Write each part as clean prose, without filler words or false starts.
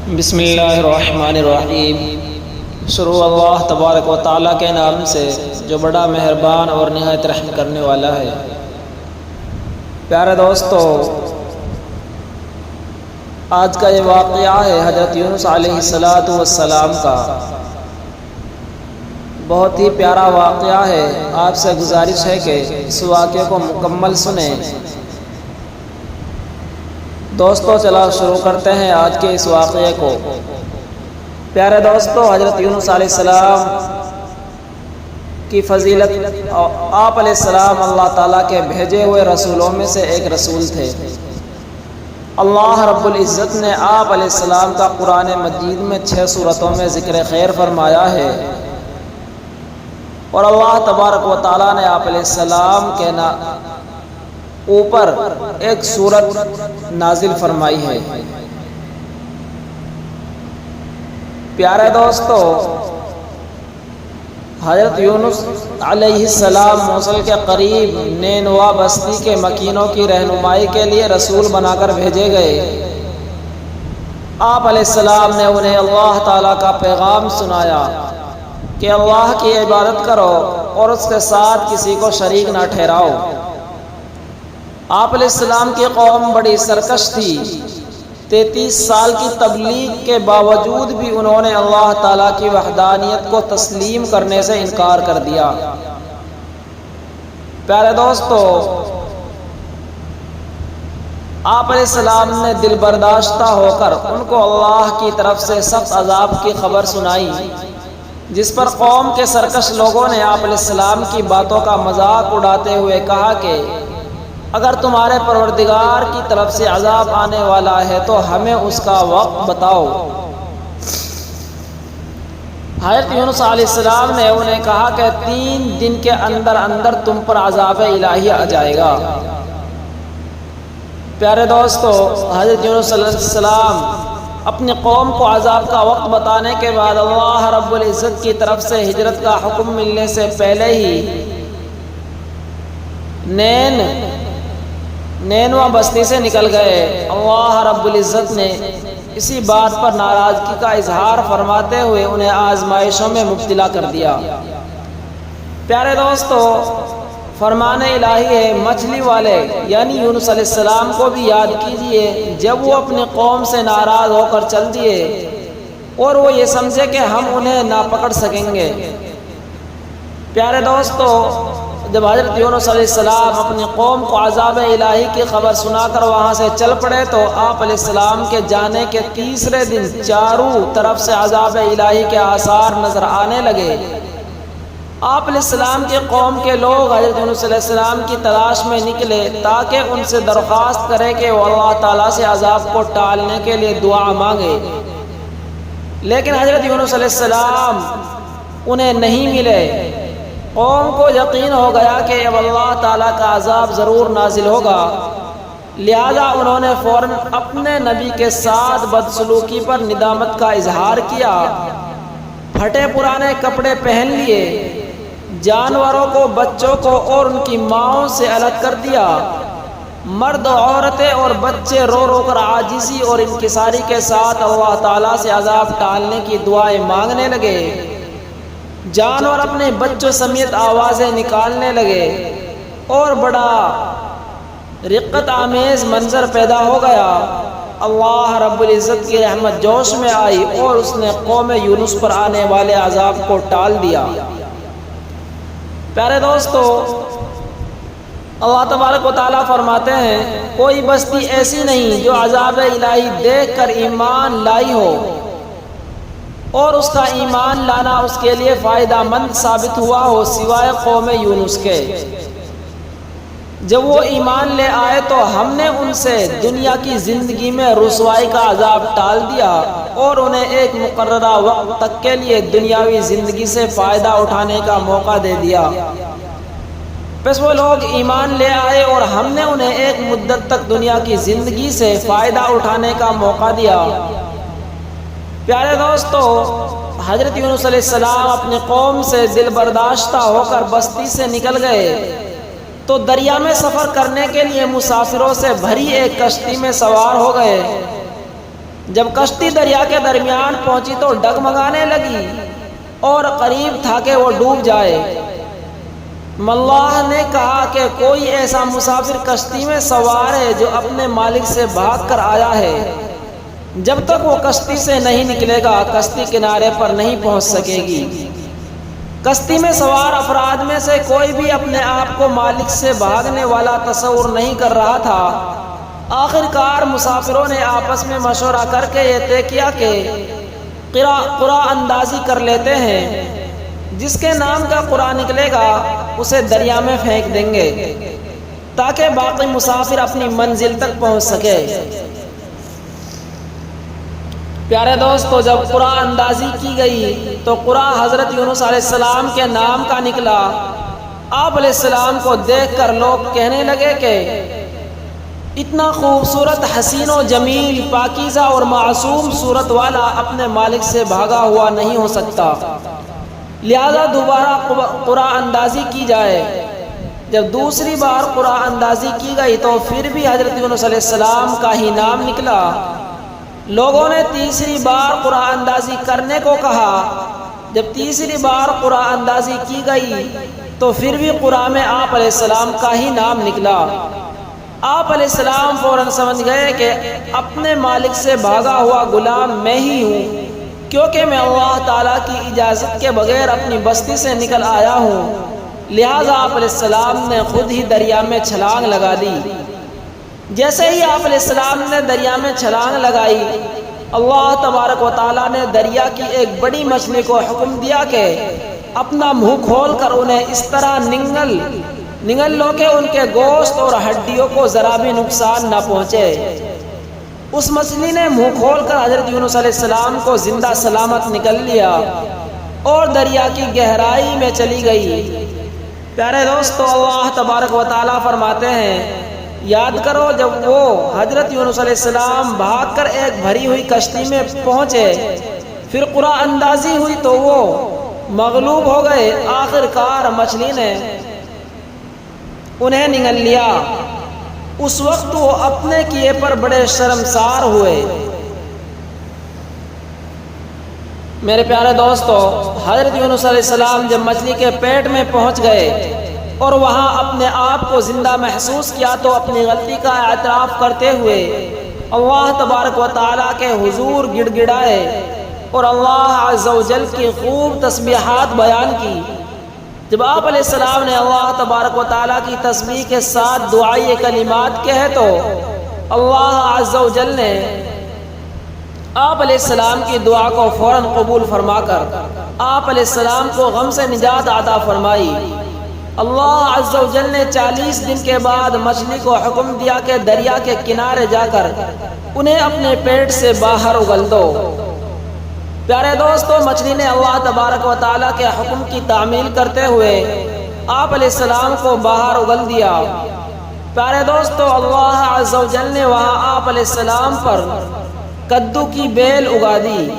بسم اللہ الرحمن الرحیم۔ شروع اللہ تبارک و تعالیٰ کے نام سے جو بڑا مہربان اور نہایت رحم کرنے والا ہے۔ پیارے دوستو، آج کا یہ واقعہ ہے حضرت یونس علیہ السلام کا۔ بہت ہی پیارا واقعہ ہے۔ آپ سے گزارش ہے کہ اس واقعے کو مکمل سنیں۔ دوستو چلا شروع کرتے ہیں آج کے اس واقعے کو۔ پیارے دوستو، حضرت یونس علیہ السلام کی فضیلت، آپ علیہ السلام اللہ تعالیٰ کے بھیجے ہوئے رسولوں میں سے ایک رسول تھے۔ اللہ رب العزت نے آپ علیہ السلام کا قرآن مجید میں 6 سورتوں میں ذکر خیر فرمایا ہے، اور اللہ تبارک و تعالیٰ نے آپ علیہ السلام کے اوپر ایک سورت نازل فرمائی ہے۔ پیارے دوستو، حضرت یونس علیہ السلام موصل کے قریب نینوا بستی کے مکینوں کی رہنمائی کے لیے رسول بنا کر بھیجے گئے۔ آپ علیہ السلام نے انہیں اللہ تعالیٰ کا پیغام سنایا کہ اللہ کی عبادت کرو اور اس کے ساتھ کسی کو شریک نہ ٹھہراؤ۔ آپ علیہ السلام کی قوم بڑی سرکش تھی۔ 33 سال کی تبلیغ کے باوجود بھی انہوں نے اللہ تعالیٰ کی وحدانیت کو تسلیم کرنے سے انکار کر دیا۔ پیارے دوستو، آپ علیہ السلام نے دل برداشتہ ہو کر ان کو اللہ کی طرف سے سخت عذاب کی خبر سنائی، جس پر قوم کے سرکش لوگوں نے آپ علیہ السلام کی باتوں کا مذاق اڑاتے ہوئے کہا کہ اگر تمہارے پروردگار کی طرف سے عذاب آنے والا ہے تو ہمیں اس کا وقت بتاؤ۔ حضرت یونس علیہ السلام نے انہیں کہا کہ 3 دن کے اندر اندر تم پر عذاب الہی آ جائے گا۔ پیارے دوستو، حضرت یونس علیہ السلام اپنی قوم کو عذاب کا وقت بتانے کے بعد اللہ رب العزت کی طرف سے ہجرت کا حکم ملنے سے پہلے ہی نینوا بستی سے نکل گئے۔ اللہ رب العزت نے اسی بات پر ناراضگی کا اظہار فرماتے ہوئے انہیں آزمائشوں میں مبتلا کر دیا۔ پیارے دوستو، فرمان الہی ہے، مچھلی والے یعنی یونس علیہ السلام کو بھی یاد کیجئے جب وہ اپنی قوم سے ناراض ہو کر چل دیے اور وہ یہ سمجھے کہ ہم انہیں نہ پکڑ سکیں گے۔ پیارے دوستو، جب حضرت یونس علیہ السلام اپنی قوم کو عذاب الہی کی خبر سنا کر وہاں سے چل پڑے تو آپ علیہ السلام کے جانے کے تیسرے دن چاروں طرف سے عذاب الہی کے آثار نظر آنے لگے۔ آپ علیہ السلام کی قوم کے لوگ حضرت یونس علیہ السلام کی تلاش میں نکلے تاکہ ان سے درخواست کرے کہ وہ اللہ تعالیٰ سے عذاب کو ٹالنے کے لیے دعا مانگے، لیکن حضرت یونس علیہ السلام انہیں نہیں ملے۔ قوم کو یقین ہو گیا کہ اب اللہ تعالیٰ کا عذاب ضرور نازل ہوگا، لہذا انہوں نے فوراً اپنے نبی کے ساتھ بدسلوکی پر ندامت کا اظہار کیا، پھٹے پرانے کپڑے پہن لیے، جانوروں کو، بچوں کو اور ان کی ماؤں سے الگ کر دیا۔ مرد، عورتیں اور بچے رو رو کر عاجزی اور انکساری کے ساتھ اللہ تعالیٰ سے عذاب ٹالنے کی دعائیں مانگنے لگے۔ جانور اپنے بچوں سمیت آوازیں نکالنے لگے اور بڑا رقت آمیز منظر پیدا ہو گیا۔ اللہ رب العزت کی رحمت جوش میں آئی اور اس نے قوم یونس پر آنے والے عذاب کو ٹال دیا۔ پیارے دوستو، اللہ تبارک و تعالیٰ فرماتے ہیں کوئی بستی ایسی نہیں جو عذاب الہی دیکھ کر ایمان لائی ہو اور اس کا ایمان لانا اس کے لیے فائدہ مند ثابت ہوا ہو سوائے قوم یونس کے۔ جب وہ ایمان لے آئے تو ہم نے ان سے دنیا کی زندگی میں رسوائی کا عذاب ٹال دیا اور انہیں ایک مقررہ وقت تک کے لیے دنیاوی زندگی سے فائدہ اٹھانے کا موقع دے دیا۔ پس وہ لوگ ایمان لے آئے اور ہم نے انہیں ایک مدت تک دنیا کی زندگی سے فائدہ اٹھانے کا موقع دیا۔ پیارے دوستو، حضرت یونس علیہ السلام اپنی قوم سے دل برداشتہ ہو کر بستی سے نکل گئے تو دریا میں سفر کرنے کے لیے مسافروں سے بھری ایک کشتی میں سوار ہو گئے۔ جب کشتی دریا کے درمیان پہنچی تو ڈگمگانے لگی اور قریب تھا کہ وہ ڈوب جائے۔ ملاح نے کہا کہ کوئی ایسا مسافر کشتی میں سوار ہے جو اپنے مالک سے بھاگ کر آیا ہے، جب تک وہ کشتی سے نہیں نکلے گا کشتی کنارے پر نہیں پہنچ سکے گی۔ کشتی میں سوار افراد میں سے کوئی بھی اپنے آپ کو مالک سے بھاگنے والا تصور نہیں کر رہا تھا۔ آخر کار مسافروں نے آپس میں مشورہ کر کے یہ طے کیا کہ قرعہ اندازی کر لیتے ہیں، جس کے نام کا قرعہ نکلے گا اسے دریا میں پھینک دیں گے تاکہ باقی مسافر اپنی منزل تک پہنچ سکے۔ پیارے دوستو، جب قرعہ اندازی کی گئی تو قرعہ حضرت یونس علیہ السلام کے نام کا نکلا۔ آپ علیہ السلام کو دیکھ کر لوگ کہنے لگے کہ اتنا خوبصورت، حسین و جمیل، پاکیزہ اور معصوم صورت والا اپنے مالک سے بھاگا ہوا نہیں ہو سکتا، لہذا دوبارہ قرعہ اندازی کی جائے۔ جب دوسری بار قرعہ اندازی کی گئی تو پھر بھی حضرت یونس علیہ السلام کا ہی نام نکلا۔ لوگوں نے تیسری بار قرعہ اندازی کرنے کو کہا۔ جب تیسری بار قرعہ اندازی کی گئی تو پھر بھی قرعہ میں آپ علیہ السلام کا ہی نام نکلا۔ آپ علیہ السلام فوراً سمجھ گئے کہ اپنے مالک سے بھاگا ہوا غلام میں ہی ہوں، کیونکہ میں اللہ تعالیٰ کی اجازت کے بغیر اپنی بستی سے نکل آیا ہوں، لہٰذا آپ علیہ السلام نے خود ہی دریا میں چھلانگ لگا دی۔ جیسے ہی آپ علیہ السلام نے دریا میں چھلانگ لگائی، اللہ تبارک و تعالیٰ نے دریا کی ایک بڑی مچھلی کو حکم دیا کہ اپنا منہ کھول کر انہیں اس طرح نگل لو کہ ان کے گوشت اور ہڈیوں کو ذرا بھی نقصان نہ پہنچے۔ اس مچھلی نے منہ کھول کر حضرت یونس علیہ السلام کو زندہ سلامت نکل لیا اور دریا کی گہرائی میں چلی گئی۔ پیارے دوستو، اللہ تبارک و تعالیٰ فرماتے ہیں، یاد کرو جب وہ حضرت یونس علیہ السلام بھاگ کر ایک بھری ہوئی کشتی میں پہنچے، پھر قرعہ اندازی ہوئی تو وہ مغلوب ہو گئے۔ آخر کار مچھلی نے انہیں نگل لیا۔ اس وقت وہ اپنے کیے پر بڑے شرمسار ہوئے۔ میرے پیارے دوستو، حضرت یونس علیہ السلام جب مچھلی کے پیٹ میں پہنچ گئے اور وہاں اپنے آپ کو زندہ محسوس کیا تو اپنی غلطی کا اعتراف کرتے ہوئے اللہ تبارک و تعالیٰ کے حضور گڑ گڑائے اور اللہ عز و جل کی خوب تسبیحات بیان کی۔ جب آپ علیہ السلام نے اللہ تبارک و تعالیٰ کی تسبیح کے ساتھ دعائی کلمات کہے تو اللہ عز و جل نے آپ علیہ السلام کی دعا کو فوراً قبول فرما کر آپ علیہ السلام کو غم سے نجات عطا فرمائی۔ اللہ عز و جل نے 40 دن کے بعد مچھلی کو حکم دیا کہ دریا کے کنارے جا کر انہیں اپنے پیٹ سے باہر اگل دو۔ پیارے دوستو، مچھلی نے اللہ تبارک و تعالیٰ کے حکم کی تعمیل کرتے ہوئے آپ علیہ السلام کو باہر اگل دیا۔ پیارے دوستو، اللہ عز و جل نے وہاں آپ علیہ السلام پر کدو کی بیل اگا دی۔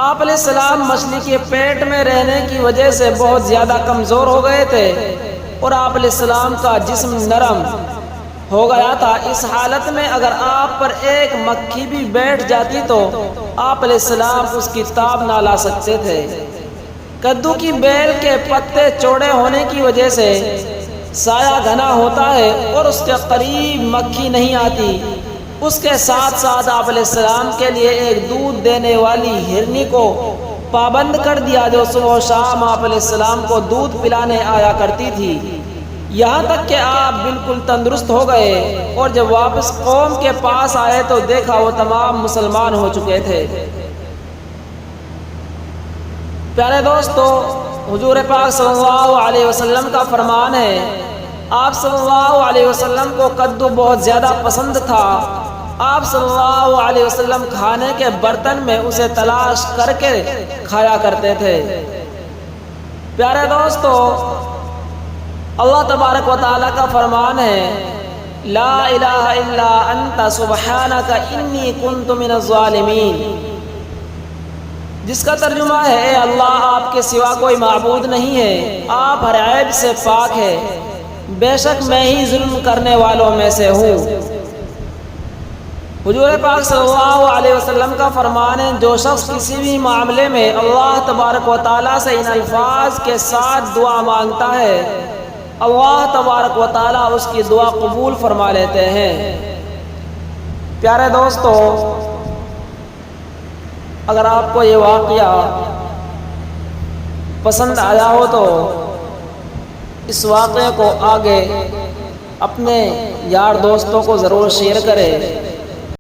آپ علیہ السلام مچھلی کے پیٹ میں رہنے کی وجہ سے بہت زیادہ کمزور ہو گئے تھے اور آپ علیہ السلام کا جسم نرم ہو گیا تھا۔ اس حالت میں اگر آپ پر ایک مکھی بھی بیٹھ جاتی تو آپ علیہ السلام اس کی تاب نہ لا سکتے تھے۔ کدو کی بیل کے پتے چوڑے ہونے کی وجہ سے سایہ گھنا ہوتا ہے اور اس کے قریب مکھی نہیں آتی۔ اس کے ساتھ ساتھ آپ علیہ السلام کے لیے ایک دودھ دینے والی ہرنی کو پابند کر دیا جو صبح و شام آپ علیہ السلام کو دودھ پلانے آیا کرتی تھی، یہاں تک کہ آپ بالکل تندرست ہو گئے اور جب واپس قوم کے پاس آئے تو دیکھا وہ تمام مسلمان ہو چکے تھے۔ پیارے دوستو، حضور پاک صلی اللہ علیہ وسلم کا فرمان ہے، آپ صلی اللہ علیہ وسلم کو کدو بہت زیادہ پسند تھا۔ آپ صلی اللہ علیہ وسلم کھانے کے برتن میں اسے تلاش کر کے کھایا کرتے تھے۔ پیارے دوستو، اللہ تبارک و تعالیٰ کا فرمان ہے، لا الہ الا انت سبحانک انی کنت من الظالمین، جس کا ترجمہ ہے، اے اللہ آپ کے سوا کوئی معبود نہیں ہے، آپ ہر عیب سے پاک ہے، بے شک میں ہی ظلم کرنے والوں میں سے ہوں۔ حضور پاک صلی اللہ علیہ وسلم کا فرمان ہے جو شخص کسی بھی معاملے میں اللہ تبارک و تعالیٰ سے ان الفاظ کے ساتھ دعا مانگتا ہے اللہ تبارک و تعالیٰ اس کی دعا قبول فرما لیتے ہیں۔ پیارے دوستو، اگر آپ کو یہ واقعہ پسند آیا ہو تو اس واقعے کو آگے اپنے یار دوستوں کو ضرور شیئر کریں